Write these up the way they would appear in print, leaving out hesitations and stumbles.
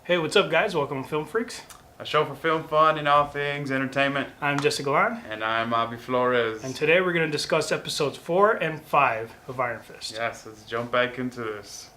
Hey, what's up, guys? Welcome to Film Freaks. A show for film fun and all things entertainment. I'm Jessica Lan. And I'm Avi Flores. And today we're going to discuss episodes 4 and 5 of Iron Fist. Yes, let's jump back into this.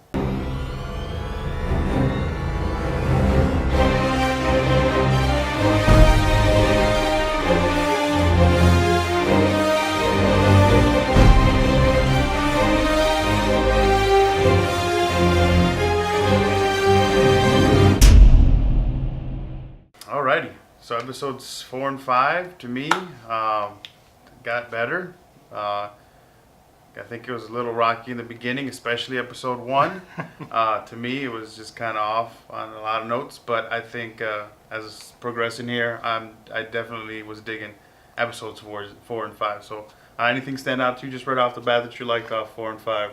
Alrighty, so episodes 4 and 5 to me got better. I think it was a little rocky in the beginning, especially episode 1. To me, it was just kind of off on a lot of notes, but I think as it's progressing here, I definitely was digging episodes 4 and 5. So anything stand out to you just right off the bat that you liked 4 and 5?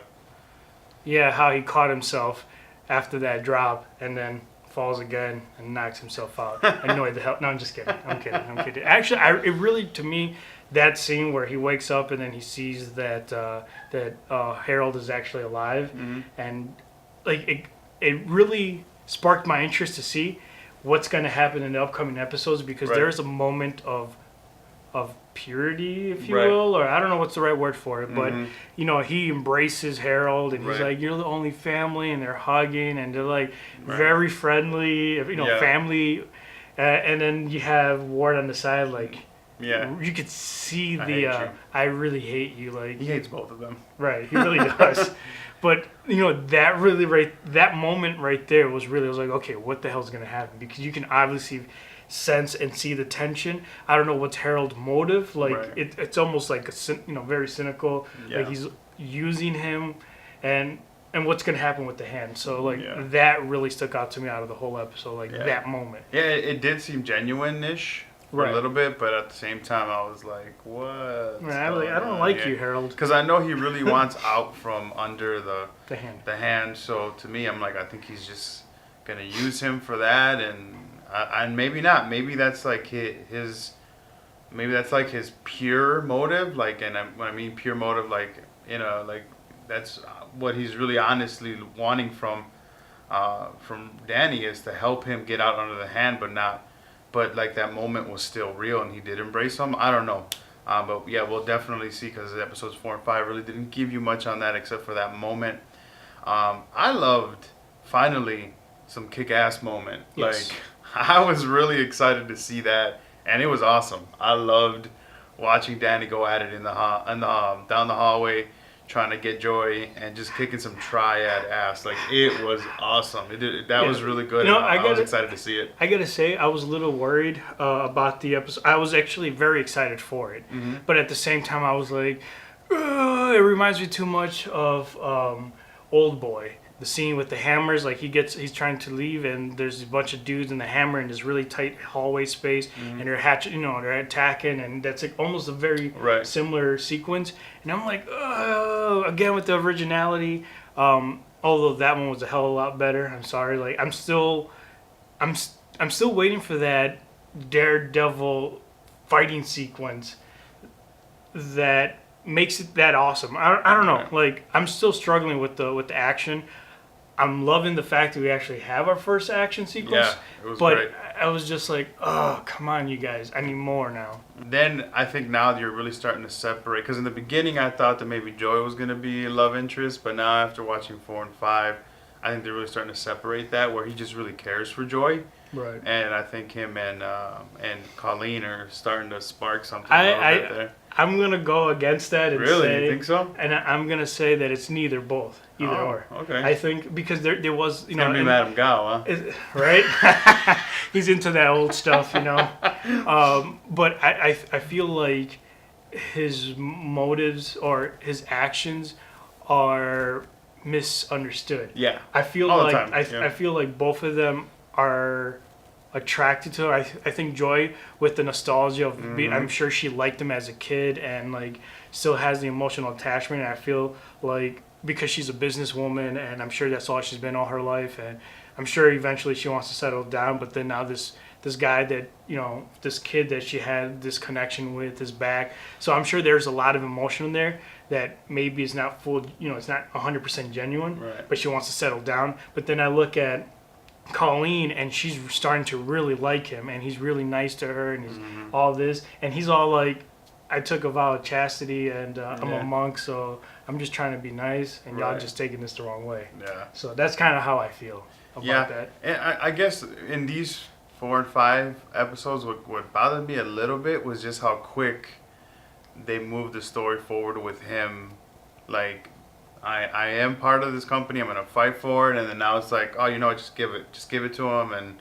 Yeah, how he caught himself after that drop and then falls again and knocks himself out. Annoyed the hell. No, I'm just kidding. I'm kidding. Actually, it really, to me, that scene where he wakes up and then he sees that Harold is actually alive, and like it really sparked my interest to see what's going to happen in the upcoming episodes, because there's a moment of purity, if you will, or I don't know what's the right word for it, but you know, he embraces Harold and he's like, "You're the only family," and they're hugging and they're like very friendly, you know, family, and then you have Ward on the side like, you could see I really hate you, like he hates both of them, right? He really does. But you know, that moment right there was really, I was like, okay, what the hell's gonna happen? Because you can obviously sense and see the tension. I don't know what's Harold's motive. Like it's almost like very cynical. Like he's using him, and what's gonna happen with the hand. So like that really stuck out to me out of the whole episode. Like that moment. Yeah, it did seem genuine-ish for a little bit, but at the same time, I was like, what? I don't like you, Harold. Because I know he really wants out from under the hand. So to me, I'm like, I think he's just gonna use him for that, and maybe not. Maybe that's like his. Maybe that's like his pure motive. Like, and when I mean pure motive, like, you know, like that's what he's really honestly wanting from Danny, is to help him get out under the hand, but like that moment was still real, and he did embrace him. I don't know, but yeah, we'll definitely see, because episodes 4 and 5 really didn't give you much on that except for that moment. I loved finally some kick-ass moment. Yes. Like, I was really excited to see that, and it was awesome. I loved watching Danny go at it down the hallway, trying to get Joy and just kicking some triad ass. Like, it was awesome. That was really good. You know, I was excited to see it. I gotta say, I was a little worried about the episode. I was actually very excited for it, but at the same time, I was like, it reminds me too much of Old Boy. The scene with the hammers, like he's trying to leave, and there's a bunch of dudes in the hammer in this really tight hallway space, and they're they're attacking, and that's like almost a very similar sequence. And I'm like, again with the originality. Although that one was a hell of a lot better. I'm sorry, like I'm still waiting for that Daredevil fighting sequence that makes it that awesome. I don't know. Like, I'm still struggling with the action. I'm loving the fact that we actually have our first action sequence. Yeah, it was great. I was just like, oh, come on, you guys. I need more now. Then I think now you're really starting to separate. Because in the beginning, I thought that maybe Joy was going to be a love interest. But now after watching 4 and 5, I think they're really starting to separate that, where he just really cares for Joy. Right. And I think him and Colleen are starting to spark something a little bit there. I'm going to go against that and really? say... You think so? And I'm going to say that it's neither both. Either or. Okay. I think because there was... It's going to be Madame Gao, huh? Right? He's into that old stuff, you know. But I feel like his motives or his actions are misunderstood. Yeah. I feel all like the time. I feel like both of them are attracted to her. I think Joy, with the nostalgia of I'm sure she liked him as a kid and like still has the emotional attachment, and I feel like because she's a businesswoman, and I'm sure that's all she's been all her life, and I'm sure eventually she wants to settle down, but then now this guy that, you know, this kid that she had this connection with is back. So I'm sure there's a lot of emotion in there that maybe is not full, you know, it's not 100% genuine, but she wants to settle down. But then I look at Colleen, and she's starting to really like him, and he's really nice to her, and he's all this, and he's all like, I took a vow of chastity, and I'm a monk, so I'm just trying to be nice, and y'all just taking this the wrong way. Yeah. So that's kind of how I feel about that. And I guess in these 4 and 5 episodes, what bothered me a little bit was just how quick they moved the story forward with him. Like, I am part of this company. I'm gonna fight for it, and then now it's like, oh, you know what? Just give it to him, and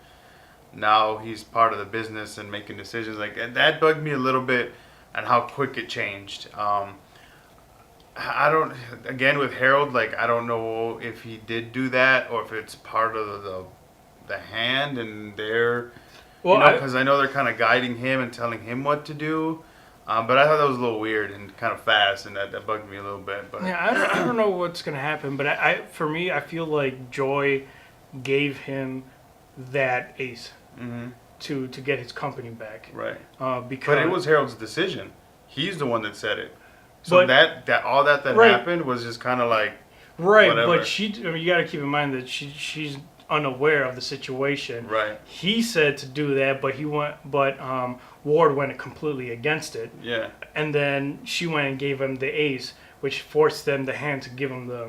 now he's part of the business and making decisions. Like, and that bugged me a little bit, and how quick it changed. I don't. Again, with Harold, like, I don't know if he did do that or if it's part of the hand and their, Well, because I know they're kind of guiding him and telling him what to do. But I thought that was a little weird and kind of fast, and that bugged me a little bit. But yeah, I don't know what's gonna happen, but for me, I feel like Joy gave him that ace to get his company back. right. Because But it was Harold's decision. He's the one that said it. So But- that all that Right. happened was just kind of like, right, whatever. but you got to keep in mind that she's unaware of the situation. right. He said to do that, but Ward went completely against it, Yeah. and then she went and gave him the ace, which forced them the hand to give him the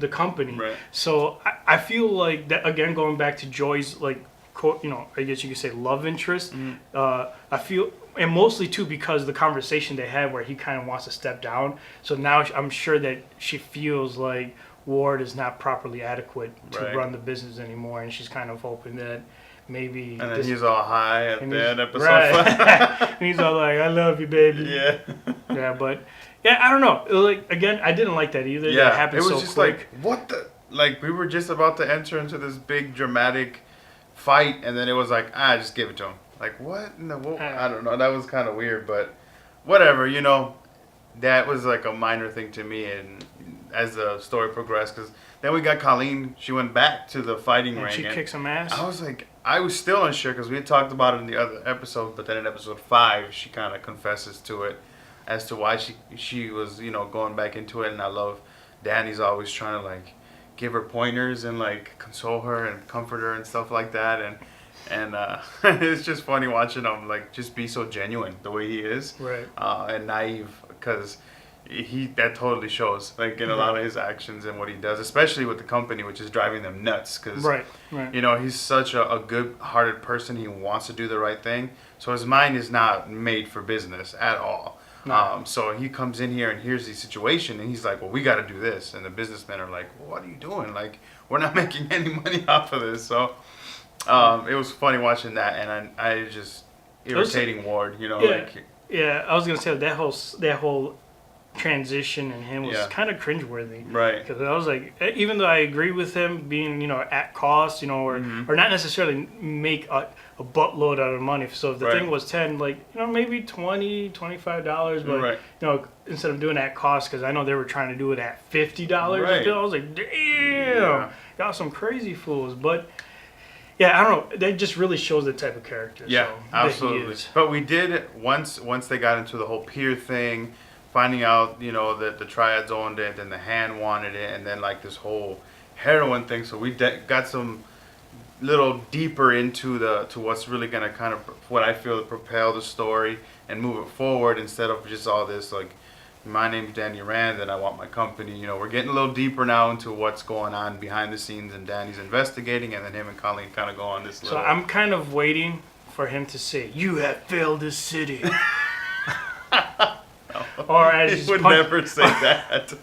company. Right. So I feel like that, again, going back to Joy's, like, I guess you could say love interest. I feel, and mostly too because the conversation they had where he kind of wants to step down. So now I'm sure that she feels like Ward is not properly adequate to Right. run the business anymore, and she's kind of hoping that maybe. And then he's all high at and the he's- end episode right. 5. And he's all like, "I love you, baby." Yeah. Yeah, but yeah, I don't know. It was like, again, I didn't like that either. Yeah. That happened It was so just quick. like, what the? Like, we were just about to enter into this big dramatic fight, and then it was like, just give it to him. Like, what? No, I don't know. That was kind of weird, but whatever. That was like a minor thing to me, and as the story progressed, because then we got Colleen. She went back to the fighting and ring. she kicked some ass. I was like, I was still unsure because we had talked about it in the other episode, but then in episode 5, she kind of confesses to it as to why she was, going back into it. And I love Danny's always trying to, like, give her pointers and, like, console her and comfort her and stuff like that. And it's just funny watching him, like, just be so genuine the way he is. Right. And naive, because that totally shows, like, in a lot of his actions and what he does, especially with the company, which is driving them nuts. Because, Right. he's such a good-hearted person. He wants to do the right thing. So his mind is not made for business at all. No. So he comes in here and hears the situation, and he's like, well, we got to do this. And the businessmen are like, well, what are you doing? Like, we're not making any money off of this. So it was funny watching that, and I just irritating Ward, Yeah, I was gonna say that whole transition in him was kind of cringeworthy. Right. Because I was like, even though I agree with him being, at cost, or not necessarily make a buttload out of money. So if the thing was 10, like, maybe $20, $25, but Right. instead of doing it at cost, because I know they were trying to do it at $50. Right. I was like, damn, got some crazy fools. But yeah, I don't know. That just really shows the type of character. Yeah, that he absolutely. is. But we did once they got into the whole peer thing, finding out that the triads owned it, and the hand wanted it, and then like this whole heroin thing. So we got some little deeper into to what's really gonna kind of what I feel propel the story and move it forward instead of just all this like, my name's Danny Rand and I want my company. We're getting a little deeper now into what's going on behind the scenes, and Danny's investigating, and then him and Colleen kind of go on this. So I'm kind of waiting for him to say, "You have failed this city." Or as he he's would punch- never say that.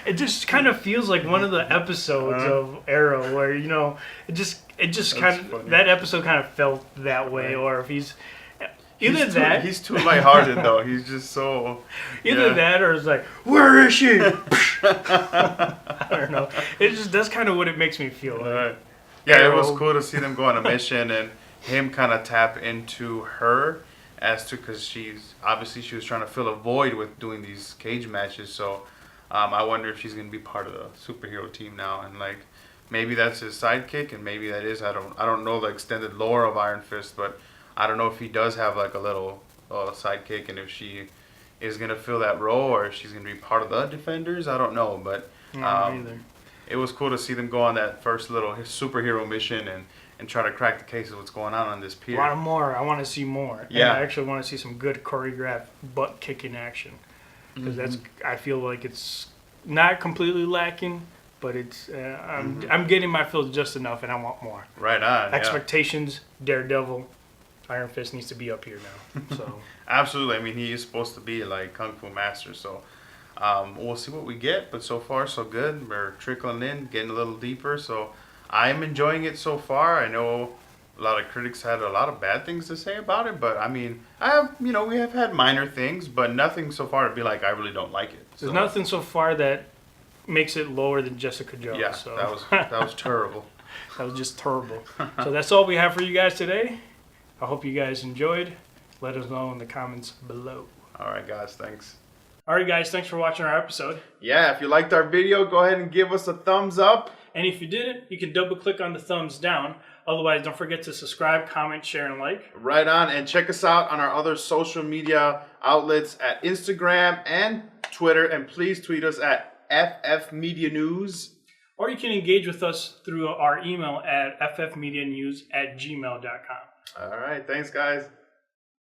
It just kind of feels like one of the episodes of Arrow where it just kind of funny. that episode kind of felt that way. Or if he's He's too lighthearted though. He's just so that, or it's like, "Where is she?" I don't know. That's kind of what it makes me feel. Like. Yeah, it was Arrow. cool to see them go on a mission and him kind of tap into her because she was trying to fill a void with doing these cage matches. So I wonder if she's gonna be part of the superhero team now, and like maybe that's his sidekick, and maybe that is. I don't know the extended lore of Iron Fist, but I don't know if he does have like a little sidekick, and if she is gonna fill that role, or if she's gonna be part of the Defenders. I don't know, but Either. it was cool to see them go on that first little superhero mission and try to crack the case of what's going on this A pier. lot more. I want to see more. Yeah. And I actually want to see some good choreographed butt kicking action. Because I feel like it's not completely lacking, but it's I'm getting my fill just enough, and I want more. Right on. Yeah. Expectations, Daredevil, Iron Fist needs to be up here now. So Absolutely. I mean, he is supposed to be like Kung Fu Master, so we'll see what we get. But so far, so good. We're trickling in, getting a little deeper. So I'm enjoying it so far. I know a lot of critics had a lot of bad things to say about it, but I mean, we have had minor things, but nothing so far to be like I really don't like it. there's nothing so far that makes it lower than Jessica Jones. Yeah, So that was terrible. that was just terrible. So that's all we have for you guys today. I hope you guys enjoyed. Let us know in the comments below. All right, guys, thanks. All right, guys, thanks for watching our episode. Yeah, if you liked our video, go ahead and give us a thumbs up. And if you didn't, you can double click on the thumbs down. Otherwise, don't forget to subscribe, comment, share, and like. Right on, and check us out on our other social media outlets at Instagram and Twitter, and please tweet us at FF Media News. Or you can engage with us through our email at ffmedianews@gmail.com. All right, thanks, guys.